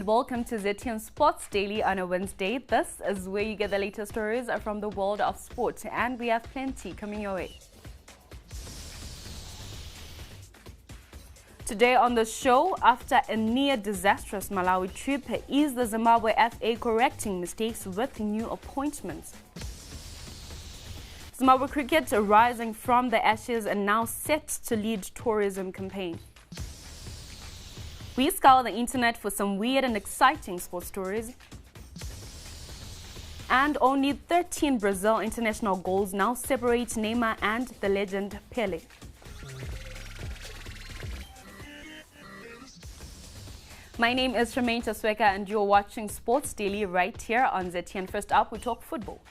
and welcome to ZTN Sports Daily on a Wednesday. This is where you get the latest stories from the world of sport, and we have plenty coming your way. Today on the show, after a near disastrous Malawi trip, is the Zimbabwe FA correcting mistakes with new appointments? Zimbabwe cricket rising from the ashes and now set to lead tourism campaign. We scour the internet for some weird and exciting sports stories. And only 13 Brazil international goals now separate NEYMAR and the legend PELE. My name is Tremaine Tasweka and you're watching Sports Daily right here on ZTN. First up, we talk football.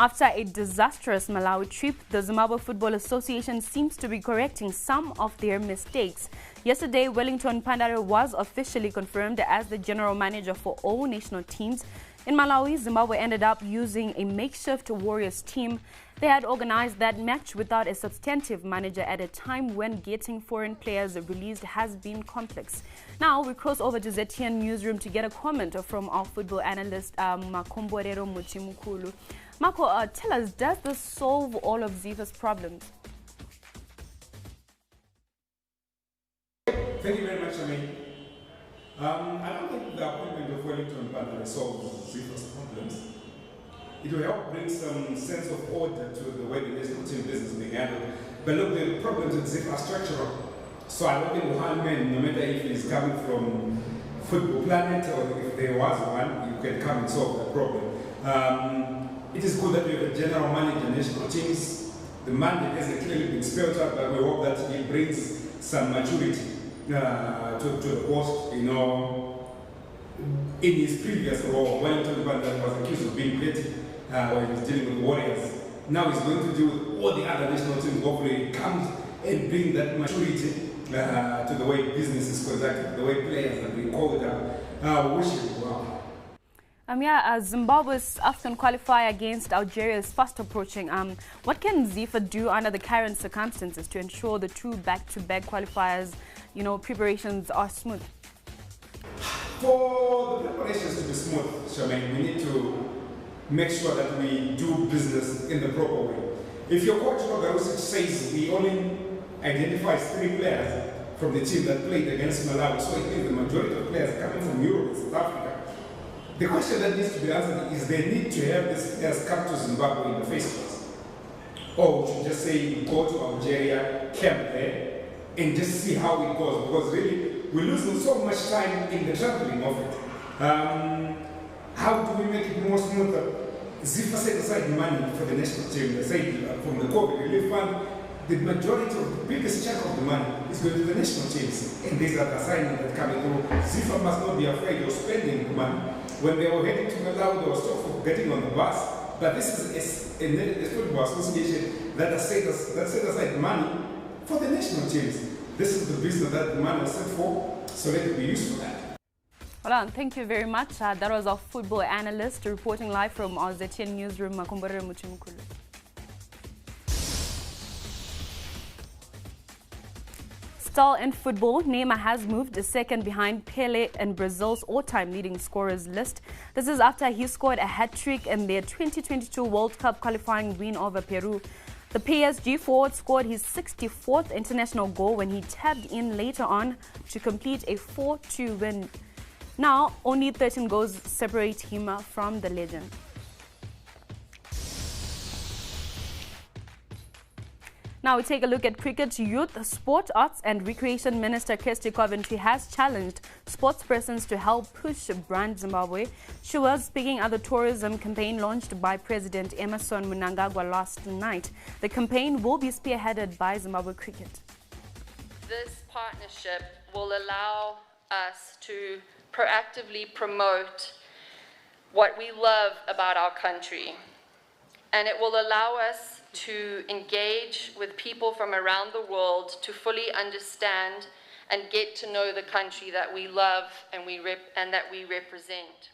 After a disastrous Malawi trip, the Zimbabwe Football Association seems to be correcting some of their mistakes. Yesterday, Wellington Pandare was officially confirmed as the general manager for all national teams. In Malawi, Zimbabwe ended up using a makeshift Warriors team. They had organized that match without a substantive manager at a time when getting foreign players released has been complex. Now, we cross over to ZTN Newsroom to get a comment from our football analyst, Makomborero Muchimukulu. Marco, tell us, does this solve all of Zifa's problems? Thank you very much, Amy. I don't think the appointment of Wellington Pandare solves Zifa's problems. It will help bring some sense of order to the way the national team business being handled. But look, the problems with Zifa are structural. So I don't think one man, no matter if he's coming from Football Planet or if there was one, you can come and solve that problem. It is good that we have a general manager, national teams. The mandate hasn't clearly been spelled out, but we hope that he brings some maturity to the post. You know, in his previous role, Wellington Pandare was accused of being petty when he was dealing with Warriors. Now he's going to deal with all the other national teams. Hopefully, he comes and bring that maturity to the way business is conducted, the way players are being called up. We wish him well. Zimbabwe's AFCON qualifier against Algeria is fast approaching. What can Zifa do under the current circumstances to ensure the two back-to-back qualifiers, preparations are smooth? For the preparations to be smooth, Charmaine, we need to make sure that we do business in the proper way. If your coach Rogarusic says we only identify 3 players from the team that played against Malawi, so it means the majority of players coming from Europe and South Africa. The question that needs to be answered is they need to have these players come to Zimbabwe in the first place. Or we should just say go to Algeria, camp there, and just see how it goes. Because really, we're losing so much time in the traveling of it. How do we make it more smoother? Zifa set aside money for the national team. They say from the COVID relief fund, the majority of the biggest chunk of the money is going to the national teams. And these are the assignments that coming through. Zifa must not be afraid of spending the money. When they were heading to Malawi, they were still getting on the bus. But this is a football association that set aside money for the national teams. This is the business that the money was set for, so let it be used for that. Well, thank you very much. That was our football analyst reporting live from our ZTN Newsroom, Makomborero Muchimukulu. Still in football, NEYMAR has moved a second behind PELE in Brazil's all-time leading scorers list. This is after he scored a hat-trick in their 2022 World Cup qualifying win over Peru. The PSG forward scored his 64th international goal when he tapped in later on to complete a 4-2 win. Now, only 13 goals separate him from the legend. Now we take a look at cricket. Youth, Sport, Arts and Recreation Minister Kirsty Coventry has challenged sports persons to help push brand Zimbabwe. She was speaking at the tourism campaign launched by President Emmerson Mnangagwa last night. The campaign will be spearheaded by Zimbabwe Cricket. This partnership will allow us to proactively promote what we love about our country. And it will allow us to engage with people from around the world to fully understand and get to know the country that we love and that we represent.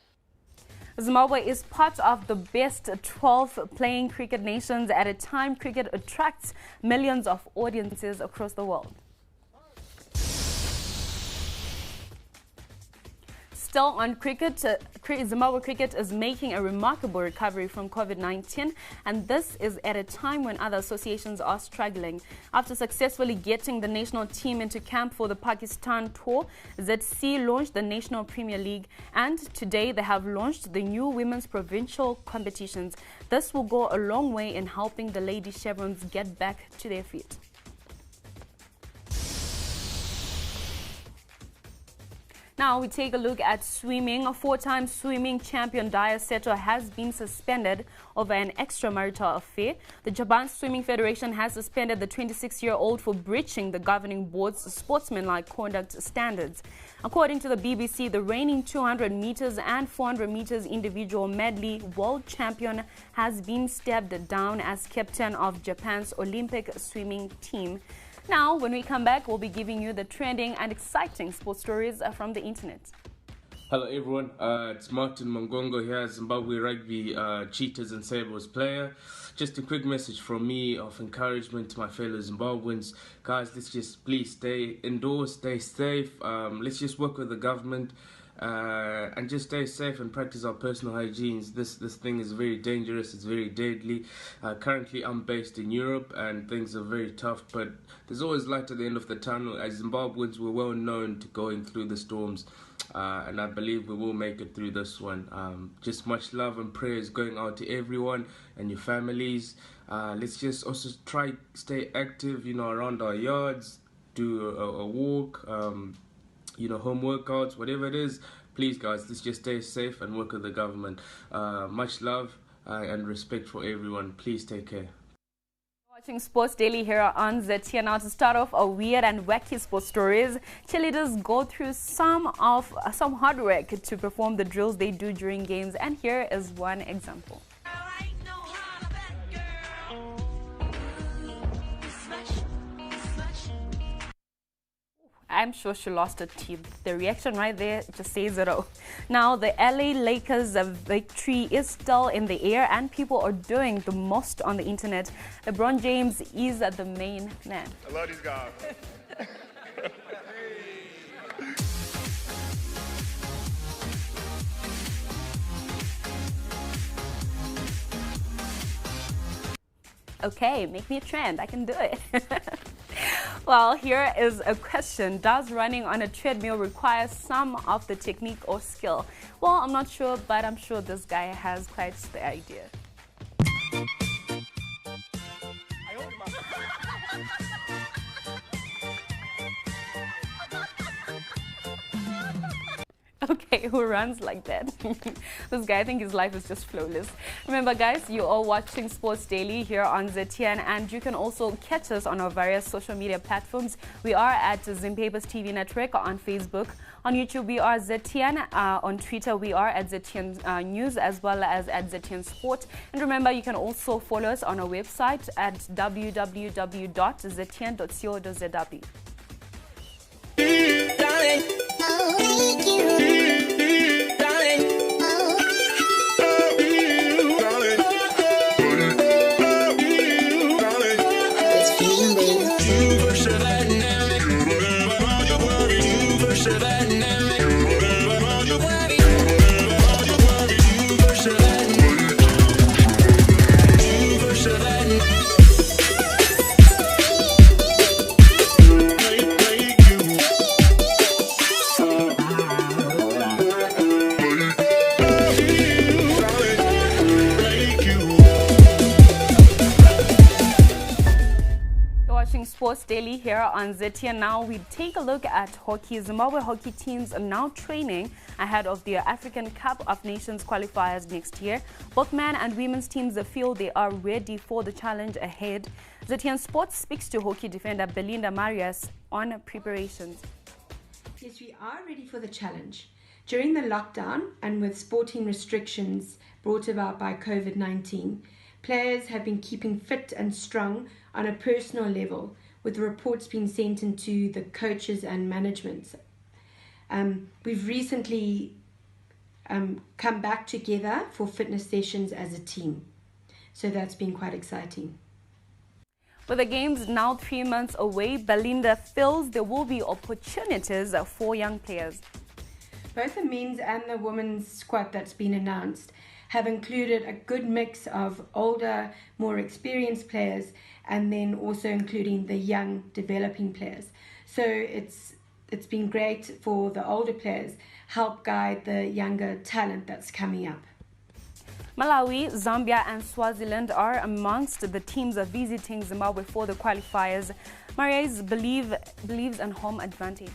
Zimbabwe is part of the best 12 playing cricket nations at a time cricket attracts millions of audiences across the world. Still on cricket, Zimbabwe cricket is making a remarkable recovery from COVID-19, and this is at a time when other associations are struggling. After successfully getting the national team into camp for the Pakistan tour, ZC launched the National Premier League, and today they have launched the new women's provincial competitions. This will go a long way in helping the Lady Chevrons get back to their feet. Now we take a look at swimming. A four-time swimming champion Daya Seto has been suspended over an extramarital affair. The Japan Swimming Federation has suspended the 26-year-old for breaching the governing board's sportsmanlike conduct standards. According to the BBC, the reigning 200 meters and 400 meters individual medley world champion has been stepped down as captain of Japan's Olympic swimming team. Now, when we come back, we'll be giving you the trending and exciting sports stories from the internet. Hello everyone, it's Martin Mangongo here, Zimbabwe Rugby Cheetahs and Sabres player. Just a quick message from me of encouragement to my fellow Zimbabweans. Guys, let's just please stay indoors, stay safe. Let's just work with the government and just stay safe and practice our personal hygienes. This thing is very dangerous, it's very deadly. Currently I'm based in Europe and things are very tough, but there's always light at the end of the tunnel. As Zimbabweans, we're well known to going through the storms, and I believe we will make it through this one. Just much love and prayers going out to everyone and your families. Let's just also try stay active, around our yards, do a walk, home workouts, whatever it is. Please guys, let's just stay safe and work with the government. Much love and respect for everyone. Please take care. Watching Sports Daily here on ZTN. Now to start off our weird and wacky sports stories, cheerleaders go through some hard work to perform the drills they do during games, and here is one example. I'm sure she lost her teeth. The reaction right there just says it all. Now, the LA Lakers victory is still in the air and people are doing the most on the internet. LeBron James is the main man. I love these guys. Okay, make me a trend. I can do it. Well, here is a question. Does running on a treadmill require some of the technique or skill? Well, I'm not sure, but I'm sure this guy has quite the idea. Okay, who runs like that? This guy, I think his life is just flawless. Remember guys, you are watching Sports Daily here on ZTN, and you can also catch us on our various social media platforms. We are at Zimbabwe's TV Network on Facebook. On YouTube, we are ZTN. On Twitter, we are at ZTN News as well as at ZTN Sport. And remember, you can also follow us on our website at www.ztn.co.zw. Sports Daily here on ZTN. Now we take a look at hockey. Zimbabwe hockey teams are now training ahead of their African Cup of Nations qualifiers next year. Both men and women's teams feel they are ready for the challenge ahead. ZTN Sports speaks to hockey defender Belinda Marias on preparations. Yes, we are ready for the challenge. During the lockdown and with sporting restrictions brought about by COVID-19, players have been keeping fit and strong on a personal level, with reports being sent into the coaches and management. We've recently come back together for fitness sessions as a team. So that's been quite exciting. With the games now 3 months away, Belinda feels there will be opportunities for young players. Both the men's and the women's squad that's been announced have included a good mix of older, more experienced players, and then also including the young, developing players. So it's been great for the older players, help guide the younger talent that's coming up. Malawi, Zambia and Swaziland are amongst the teams visiting Zimbabwe for the qualifiers. Marius believes in home advantage.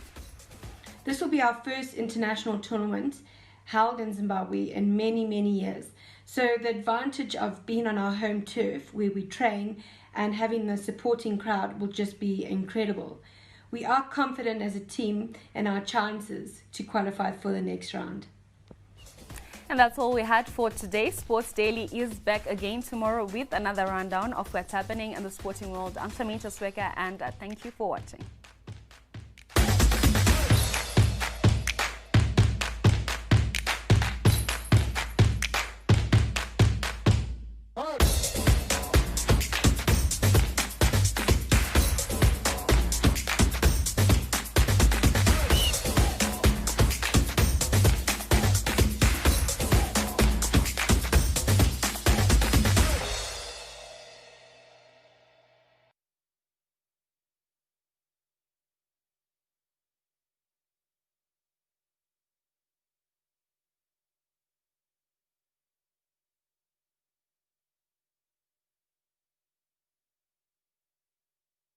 This will be our first international tournament held in Zimbabwe in many, many years. So the advantage of being on our home turf where we train and having the supporting crowd will just be incredible. We are confident as a team in our chances to qualify for the next round. And that's all we had for today. Sports Daily is back again tomorrow with another rundown of what's happening in the sporting world. I'm Samita Sweka, and thank you for watching.